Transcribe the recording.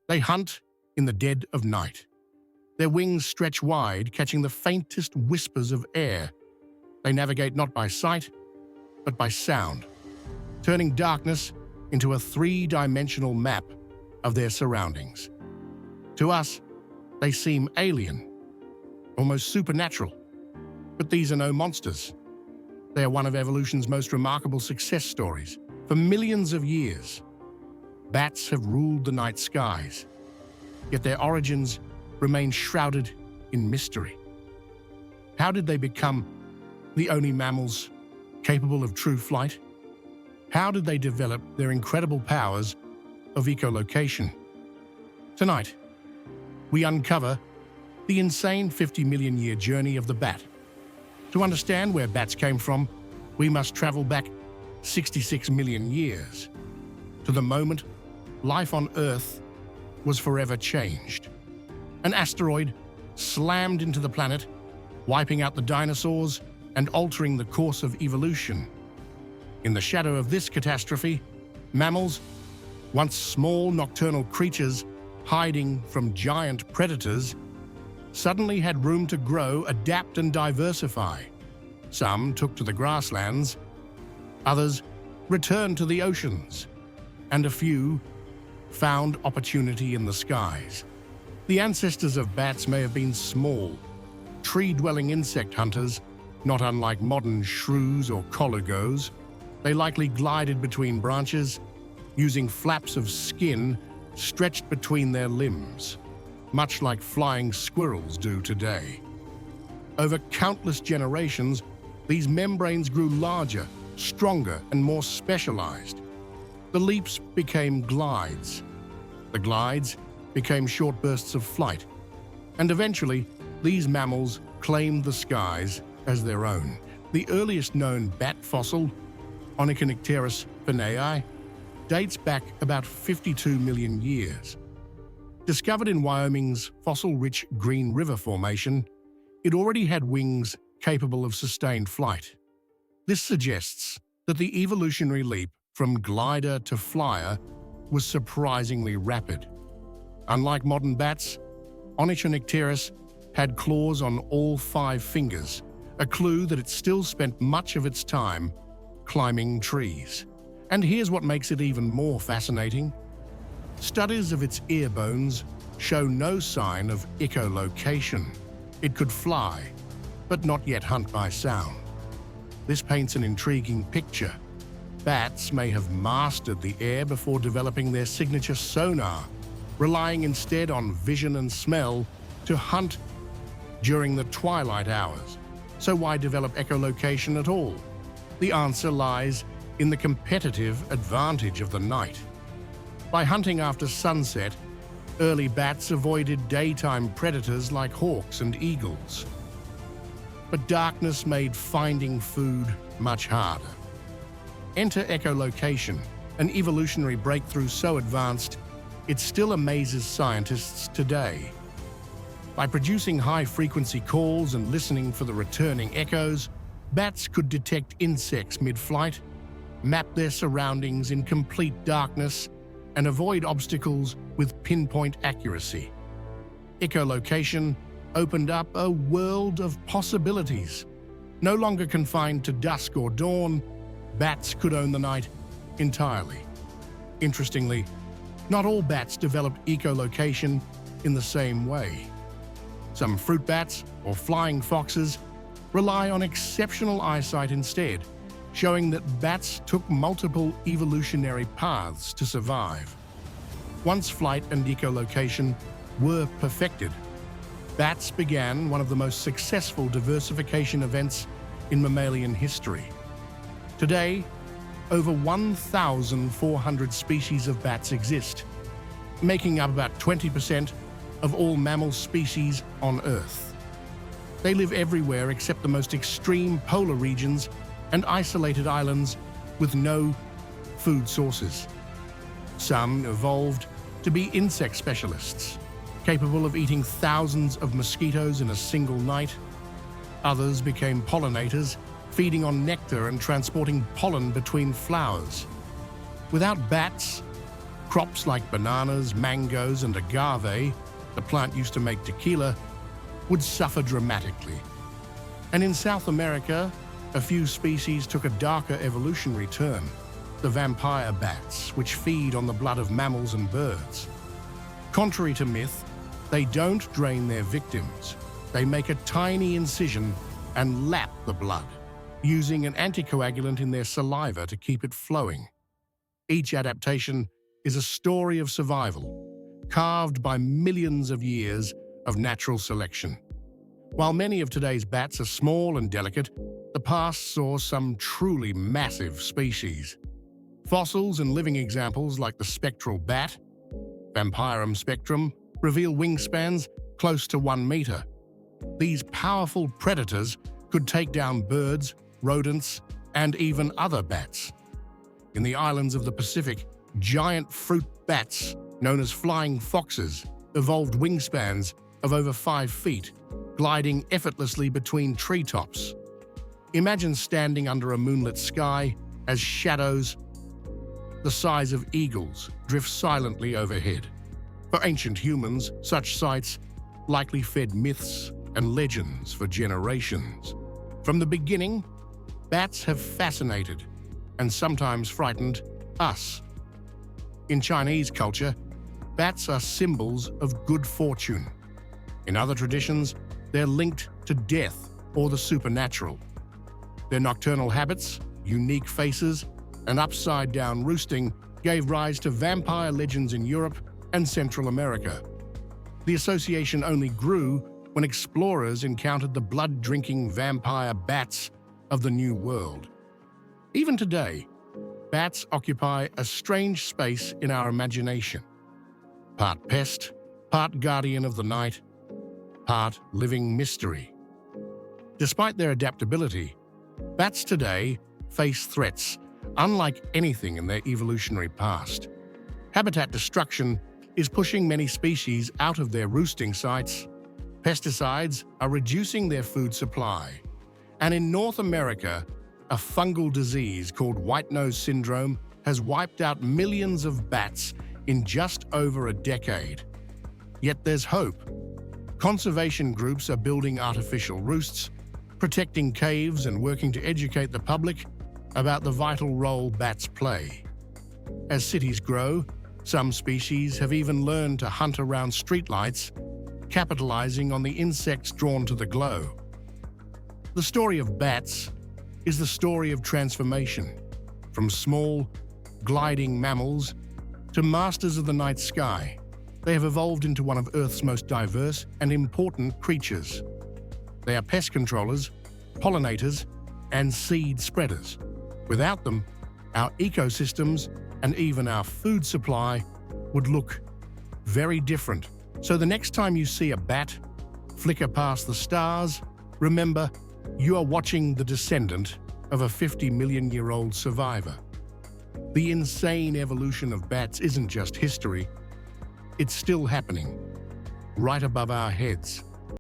They hunt in the dead of night. Their wings stretch wide, catching the faintest whispers of air. They navigate not by sight, but by sound, turning darkness into a three-dimensional map of their surroundings. To us, they seem alien, almost supernatural. But these are no monsters. They are one of evolution's most remarkable success stories. For millions of years, bats have ruled the night skies, yet their origins remain shrouded in mystery. How did they become the only mammals capable of true flight? How did they develop their incredible powers of echolocation? Tonight, we uncover the insane 50 million year journey of the bat. To understand where bats came from, we must travel back 66 million years, to the moment life on Earth was forever changed. An asteroid slammed into the planet, wiping out the dinosaurs and altering the course of evolution. In the shadow of this catastrophe, mammals, once small nocturnal creatures hiding from giant predators, suddenly had room to grow, adapt, and diversify. Some took to the grasslands, others returned to the oceans, and a few found opportunity in the skies. The ancestors of bats may have been small, tree-dwelling insect hunters, not unlike modern shrews or colugos. They likely glided between branches, using flaps of skin stretched between their limbs, much like flying squirrels do today. Over countless generations, these membranes grew larger, stronger, and more specialized. The leaps became glides. The glides became short bursts of flight. And eventually, these mammals claimed the skies as their own. The earliest known bat fossil, Onychonycteris finei, dates back about 52 million years. Discovered in Wyoming's fossil-rich Green River Formation, it already had wings capable of sustained flight. This suggests that the evolutionary leap from glider to flyer was surprisingly rapid. Unlike modern bats, Onychonycteris had claws on all 5 fingers, a clue that it still spent much of its time climbing trees. And here's what makes it even more fascinating. Studies of its ear bones show no sign of echolocation. It could fly, but not yet hunt by sound. This paints an intriguing picture. Bats may have mastered the air before developing their signature sonar, relying instead on vision and smell to hunt during the twilight hours. So why develop echolocation at all? The answer lies in the competitive advantage of the night. By hunting after sunset, early bats avoided daytime predators like hawks and eagles. But darkness made finding food much harder. Enter echolocation, an evolutionary breakthrough so advanced, it still amazes scientists today. By producing high-frequency calls and listening for the returning echoes, bats could detect insects mid-flight, map their surroundings in complete darkness, and avoid obstacles with pinpoint accuracy. Echolocation opened up a world of possibilities. No longer confined to dusk or dawn, bats could own the night entirely. Interestingly, not all bats developed echolocation in the same way. Some fruit bats or flying foxes rely on exceptional eyesight instead, showing that bats took multiple evolutionary paths to survive. Once flight and echolocation were perfected, bats began one of the most successful diversification events in mammalian history. Today, over 1,400 species of bats exist, making up about 20% of all mammal species on Earth. They live everywhere except the most extreme polar regions and isolated islands with no food sources. Some evolved to be insect specialists, capable of eating thousands of mosquitoes in a single night. Others became pollinators, feeding on nectar and transporting pollen between flowers. Without bats, Crops like bananas, mangoes, and agave, the plant used to make tequila, would suffer dramatically. And in South America, a few species took a darker evolutionary turn: the vampire bats, which feed on the blood of mammals and birds. Contrary to myth, they don't drain their victims. They make a tiny incision and lap the blood, using an anticoagulant in their saliva to keep it flowing. Each adaptation is a story of survival, carved by millions of years of natural selection. While many of today's bats are small and delicate, the past saw some truly massive species. Fossils and living examples like the spectral bat, Vampirum spectrum, reveal wingspans close to 1 meter. These powerful predators could take down birds, rodents, and even other bats. In the islands of the Pacific, giant fruit bats, known as flying foxes, evolved wingspans of over 5 feet, gliding effortlessly between treetops. Imagine standing under a moonlit sky as shadows the size of eagles drift silently overhead. For ancient humans, such sights likely fed myths and legends for generations. From the beginning, bats have fascinated and sometimes frightened us. In Chinese culture, bats are symbols of good fortune. In other traditions, they're linked to death or the supernatural. Their nocturnal habits, unique faces, and upside-down roosting gave rise to vampire legends in Europe and Central America. The association only grew when explorers encountered the blood-drinking vampire bats of the New World. Even today, bats occupy a strange space in our imagination. Part pest, part guardian of the night, part living mystery. Despite their adaptability, bats today face threats unlike anything in their evolutionary past. Habitat destruction is pushing many species out of their roosting sites. Pesticides are reducing their food supply. And in North America, a fungal disease called white nose syndrome has wiped out millions of bats in just over a decade. Yet there's hope. Conservation groups are building artificial roosts, protecting caves, and working to educate the public about the vital role bats play. As cities grow, some species have even learned to hunt around streetlights, capitalizing on the insects drawn to the glow. The story of bats is the story of transformation, from small, gliding mammals to masters of the night sky. They have evolved into one of Earth's most diverse and important creatures. They are pest controllers, pollinators, and seed spreaders. Without them, our ecosystems and even our food supply would look very different. So the next time you see a bat flicker past the stars, remember you are watching the descendant of a 50-million-year-old survivor. The insane evolution of bats isn't just history, it's still happening, right above our heads.